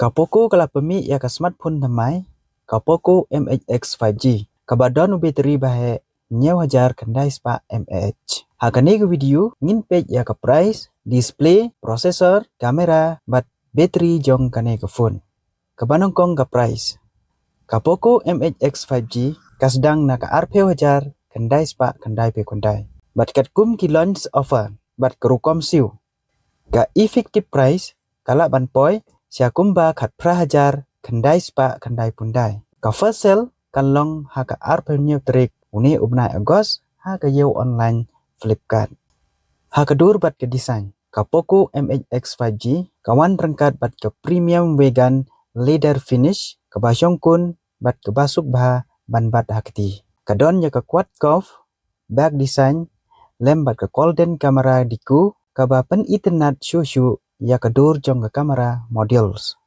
Kapoko kala pemi ya ka smartphone namai Kapoko MHX 5G kabadon bateri bahe 9000 kandai spa mAh. Hakane ke video ngin page ya ka price, display, processor, kamera bat bateri jong kane ke phone. Kabanong kong ka price. Kapoko MHX 5G kasdang na ka Rp1000 kandai spa kandai pe kandai. Bat kat kum ki launch offer bat kerukom siu. Ka effective price kala ban poi Siakumba kat prahajar kandai spa kandai pundai. Ka first sale kan long ha ka Rp trik uni ubnai Agos ha ka yeu online Flipkart. Ha ka dur bat ke design. Ka Poco MHX 5G kawan rengkat bat ke premium vegan leather finish ke basyong kun bat ke basuk bah ban bat hakti. Kadon ya ka quad curve back design lem bat ke golden camera diku ka ba pen internet shu ya ka dur jong ka kamera modules.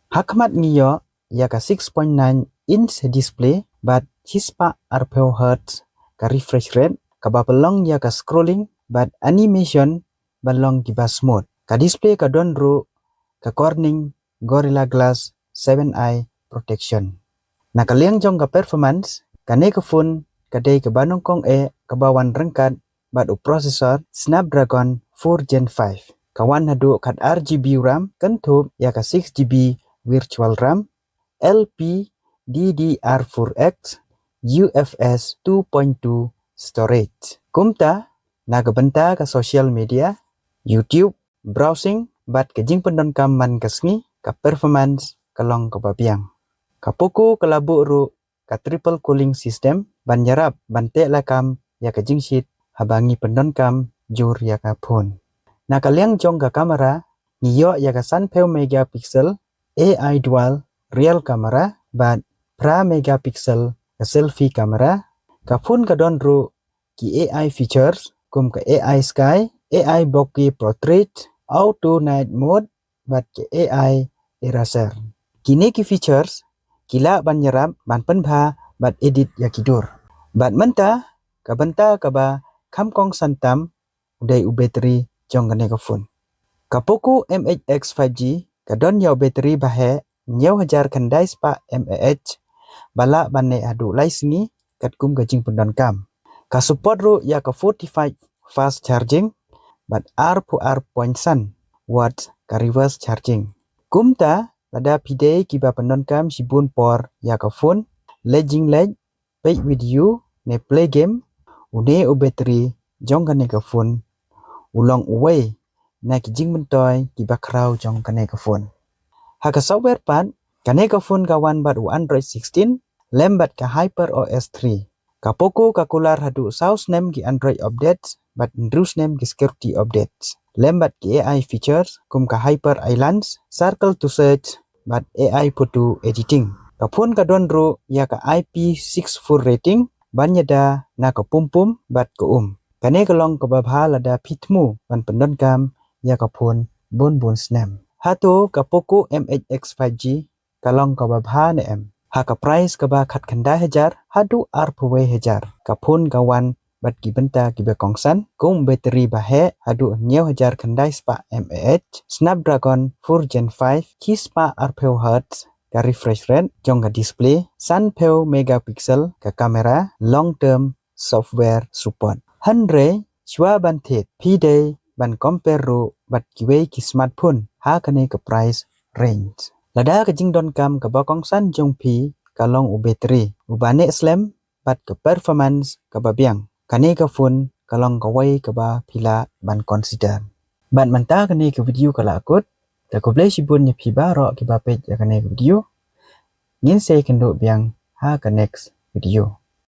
Hakmat ngiyo ya ka 6.9 inch display bat hispa Rp Hz ka refresh rate ka ba pelong ya ka scrolling bat animation balong ki ba smooth. Ka display ka don ru ka Corning Gorilla Glass 7i protection. Na kaliang jong ka performance kane ka phone kadai ka banong kong ka bawan rengkat bat u processor Snapdragon 4 Gen 5. Kawan hadu kat RGB RAM kentup ya ka 6GB virtual RAM, LPDDR4X, UFS 2.2 storage. Kumta na benta ka social media, YouTube, browsing, bat ke jing pendon kam man kasngi ka performance kalong ka babiang. Ka Poco kalabu ru ka triple cooling system ban yarap ban te lakam ya ka jing sheet habangi pendon kam jur ya ka phone. Na kaliang jong ka kamera ngiyo ya ka 10 megapixel AI dual real camera bat pra megapixel ka selfie camera ka phone ka don ru ki AI features kum ka AI sky, AI bokeh portrait, auto night mode bat ke AI eraser. Kini ki features kila ban yarap ban penbha bat edit ya kidur. Bat menta ka benta ka ba kamkong santam udai u bateri jong kane ka phone. Ka Poco MHX 5G ka don yau bateri bahe 9000 kandai spa mAh bala bane adu lai singi kat kum ka jing pendon kam. Ka support ru ya ka 45 fast charging bat R.1 watts ka reverse charging. Kumta lada pidei ki ba pendon kam sibun por ya ka phone legging leg page video ne play game une u bateri jong kane ka phone ulong uway na ki jing mentoy ki bakrau jong kane ka phone. Ha ka software part kane ka phone kawan bat u Android 16 lembat ka HyperOS 3. Ka Poco ka kular hadu saus nem ki Android updates bat ndrus nem ki security updates. Lembat ki AI features kum ka Hyper Islands, circle to search bat AI photo editing. Ka phone ka don ru ya ka IP64 rating banyada na ka pum bat ka Kane kalong ka babha lada pitmu ban pendon kam ya ka phone bon snam. Hato ka Poco MHX 5G kalong ka babha ne em. Ha ka price ka ba khat kandai hajar hadu Rp1000 ka phone kawan bat ki benta ki ba kongsan kum bateri bahe hadu 9000 kandai spa mAh Snapdragon 4 Gen 5 ki spa Rp Hz ka refresh rate jong ka display 10 megapixel ka kamera long term software support. Hanre chua ban thet pidei ban compare ru bat kiwei ki smartphone ha kane ka price range. Lada ka jing don kam ka bakong san jong pi kalong u bateri ubane slam bat ka performance ka babiang. Kane ka phone kalong ka wei ka ba pila ban consider. Bat manta kane ka video kala akut ka ko blai sibun nya pi ba ro ki ba page ya kane ka video. Ngin se kendo biang ha ka next video.